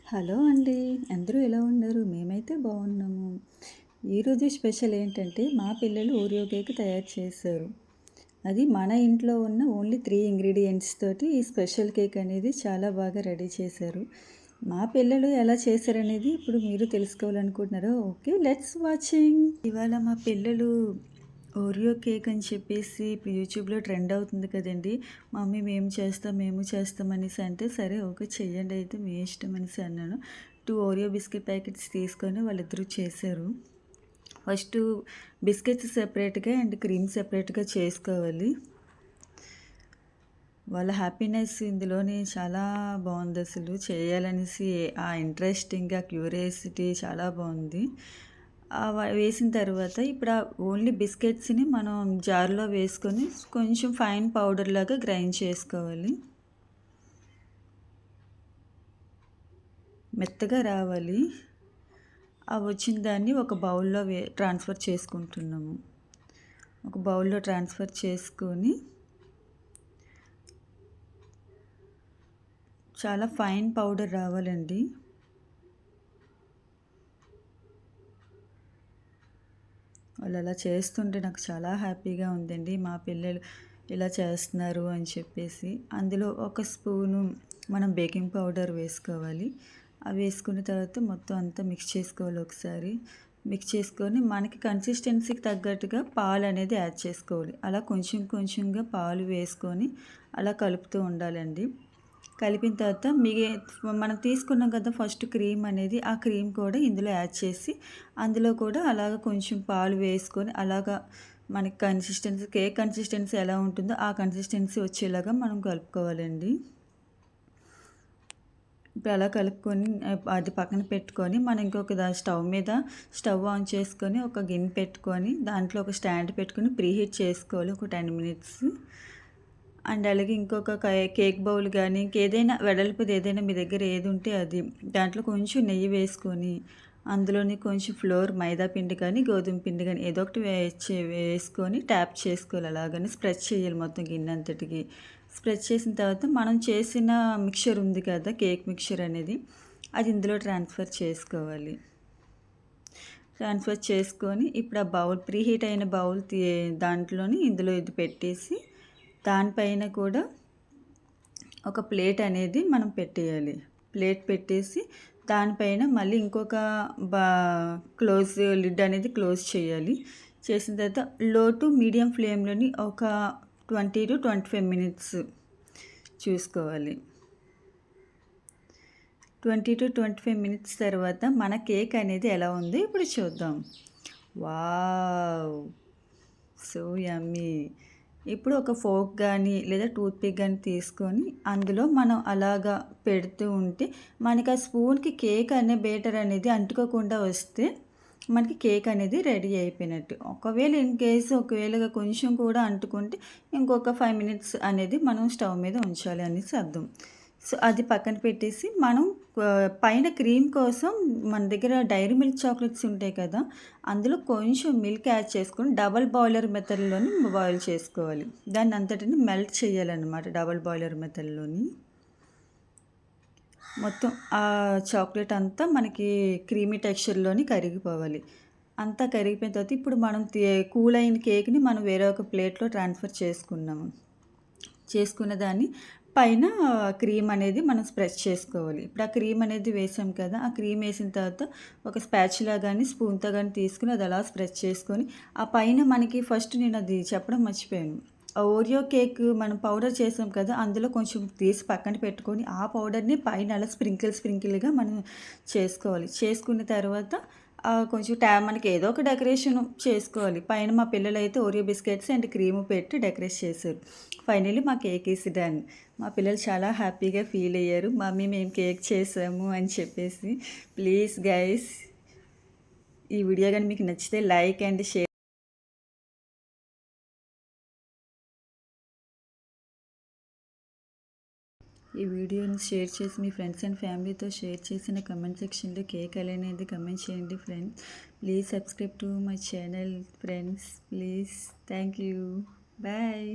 Hello అండి. అందరూ ఎలా ఉన్నారు? మేమైతే బాగున్నాము. ఈరోజు స్పెషల్ ఏంటంటే మా పిల్లలు ఓరియో కేక్ తయారు చేశారు. అది మన ఇంట్లో ఉన్న ఓన్లీ 3 ఇంగ్రీడియెంట్స్ తోటి ఈ స్పెషల్ కేక్ అనేది చాలా బాగా రెడీ చేశారు. మా పిల్లలు ఎలా చేశారనేది ఇప్పుడు మీరు తెలుసుకోవాలనుకుంటున్నారా? Okay, let's watching. ఇవాళ మా పిల్లలు ఓరియో కేక్ అని చెప్పేసి ఇప్పుడు యూట్యూబ్‌లో ట్రెండ్ అవుతుంది కదండీ! మమ్మీ మేము చేస్తాం అనేసి అంటే, సరే ఓకే చెయ్యండి అయితే మీ ఇష్టం అనేసి అన్నాను. 2 ఓరియో బిస్కెట్ ప్యాకెట్స్ తీసుకొని వాళ్ళిద్దరూ చేశారు. ఫస్టు బిస్కెట్స్ సెపరేట్‌గా అండ్ క్రీమ్ సెపరేట్‌గా చేసుకోవాలి. వాళ్ళ హ్యాపీనెస్ ఇందులోని చాలా బావుందసలు. చేయాలనేసి ఆ ఇంట్రెస్టింగ్, ఆ క్యూరియాసిటీ చాలా బావుంది. వేసిన తర్వాత ఇప్పుడు ఓన్లీ బిస్కెట్స్‌ని మనం జార్‌లో వేసుకొని కొంచెం ఫైన్ పౌడర్ లాగా గ్రైండ్ చేసుకోవాలి. మెత్తగా రావాలి. వచ్చిన దాన్ని ఒక బౌల్‌లో ట్రాన్స్‌ఫర్ చేసుకుంటున్నాము. ఒక బౌల్‌లో ట్రాన్స్‌ఫర్ చేసుకొని చాలా ఫైన్ పౌడర్ రావాలండి. వాళ్ళు అలా చేస్తుంటే నాకు చాలా హ్యాపీగా ఉందండి. మా పిల్లలు ఇలా చేస్తున్నారు అని చెప్పేసి. అందులో ఒక స్పూను మనం బేకింగ్ పౌడర్ వేసుకోవాలి. అవి వేసుకున్న తర్వాత మొత్తం అంతా మిక్స్ చేసుకోవాలి ఒకసారి. మిక్స్ చేసుకొని మనకి కన్సిస్టెన్సీకి తగ్గట్టుగా పాలు అనేది యాడ్ చేసుకోవాలి. అలా కొంచెం కొంచెంగా పాలు వేసుకొని అలా కలుపుతూ ఉండాలండి. కలిపిన తర్వాత మనం తీసుకున్నాం కదా ఫస్ట్ క్రీమ్ అనేది, ఆ క్రీమ్ కూడా ఇందులో యాడ్ చేసి అందులో కూడా అలాగ కొంచెం పాలు వేసుకొని అలాగా మనకి కేక్ కన్సిస్టెన్సీ ఎలా ఉంటుందో ఆ కన్సిస్టెన్సీ వచ్చేలాగా మనం కలుపుకోవాలండి. ఇప్పుడు అలా కలుపుకొని అది పక్కన పెట్టుకొని మనం ఇంకొక స్టవ్ ఆన్ చేసుకొని ఒక గిన్నె పెట్టుకొని దాంట్లో ఒక స్టాండ్ పెట్టుకొని ప్రీహీట్ చేసుకోవాలి ఒక 10 మినిట్స్. అండ్ అలాగే ఇంకొక కేక్ బౌల్ కానీ ఇంకేదైనా వెడల్పుది ఏదైనా మీ దగ్గర ఏది ఉంటే అది దాంట్లో కొంచెం నెయ్యి వేసుకొని అందులోని కొంచెం మైదా పిండి కానీ గోధుమ పిండి కానీ ఏదో ఒకటి వేసుకొని ట్యాప్ చేసుకోవాలి. అలాగని స్ప్రెడ్ చేయాలి మొత్తం గిన్నె అంతటికి. స్ప్రెడ్ చేసిన తర్వాత మనం చేసిన మిక్చర్ ఉంది కదా కేక్ మిక్చర్ అనేది, అది ఇందులో ట్రాన్స్ఫర్ చేసుకోవాలి. ట్రాన్స్ఫర్ చేసుకొని ఇప్పుడు ఆ బౌల్ ప్రీహీట్ అయిన బౌల్ దాంట్లోని ఇందులో ఇది పెట్టేసి దానిపైన కూడా ఒక ప్లేట్ అనేది మనం పెట్టేయాలి. ప్లేట్ పెట్టేసి దానిపైన మళ్ళీ ఇంకొక బా లిడ్ అనేది క్లోజ్ చేయాలి. చేసిన తర్వాత లో టు మీడియం ఫ్లేమ్‌లోని ఒక 20-25 మినిట్స్ చూసుకోవాలి. 20-25 మినిట్స్ తర్వాత మన కేక్ అనేది ఎలా ఉందో ఇప్పుడు చూద్దాం. వావ్! So yummy. ఇప్పుడు ఒక ఫోర్క్ కానీ లేదా టూత్‌పిక్ కానీ తీసుకొని అందులో మనం అలాగా పెడుతూ ఉంటే మనకి ఆ స్పూన్‌కి కేక్ అనే బేటర్ అనేది అంటుకోకుండా వస్తే మనకి కేక్ అనేది రెడీ అయిపోయినట్టు. ఒకవేళ కొంచెం కూడా అంటుకుంటే ఇంకొక 5 మినిట్స్ అనేది మనం స్టవ్ మీద ఉంచాలి అనేసి అర్థం. సో, అది పక్కన పెట్టేసి మనం పైన క్రీమ్ కోసం మన దగ్గర డైరీ మిల్క్ చాక్లెట్స్ ఉంటాయి కదా! అందులో కొంచెం మిల్క్ యాడ్ చేసుకొని డబుల్ బాయిలర్ మెథడ్‌లోని బాయిల్ చేసుకోవాలి. దాన్ని అంతటిని మెల్ట్ చేయాలన్నమాట డబుల్ బాయిలర్ మెథడ్‌లోని. మొత్తం ఆ చాక్లెట్ అంతా మనకి క్రీమీ టెక్స్చర్‌లోని కరిగిపోవాలి. అంతా కరిగిపోయిన తర్వాత ఇప్పుడు మనం కూల్ అయిన కేక్‌ని మనం వేరే ఒక ప్లేట్‌లో ట్రాన్స్‌ఫర్ చేసుకున్నాము. చేసుకున్న దాన్ని పైన క్రీమ్ అనేది మనం స్ప్రెడ్ చేసుకోవాలి. ఇప్పుడు ఆ క్రీమ్ అనేది వేసాం కదా! ఆ క్రీమ్ వేసిన తర్వాత ఒక స్పాచులా గానీ, స్పూన్‌తో గానీ తీసుకొని అది అలా స్ప్రెడ్ చేసుకొని, ఆ పైన మనకి ఫస్ట్ నేను అది చెప్పడం మర్చిపోయాను. ఆ ఓరియో కేక్ మనం పౌడర్ చేసాం కదా! అందులో కొంచెం తీసి పక్కన పెట్టుకొని, ఆ పౌడర్‌ని పైన అలా స్ప్రింకిల్‌గా మనం చేసుకోవాలి. చేసుకున్న తర్వాత కొంచెం మనకి ఏదో ఒక డెకరేషన్ చేసుకోవాలి. పైన మా పిల్లలైతే ఓరియో బిస్కెట్స్ అండ్ క్రీమ్ పెట్టి డెకరేట్ చేశారు. ఫైనల్లీ మా కేక్ ఈస్ డన్. మా పిల్లలు చాలా హ్యాపీగా ఫీల్ అయ్యారు. మమ్మీ మేము కేక్ చేసాము అని చెప్పేసి. ప్లీజ్ గైస్, ఈ వీడియో గాని మీకు నచ్చితే లైక్ అండ్ షేర్. ఈ వీడియోని షేర్ చేసి మీ ఫ్రెండ్స్ అండ్ ఫ్యామిలీతో షేర్ చేసిన కమెంట్ సెక్షన్లో కేక్ ఎలా అనేది కమెంట్ చేయండి friends. Please subscribe to my channel friends. Please. Thank you. Bye.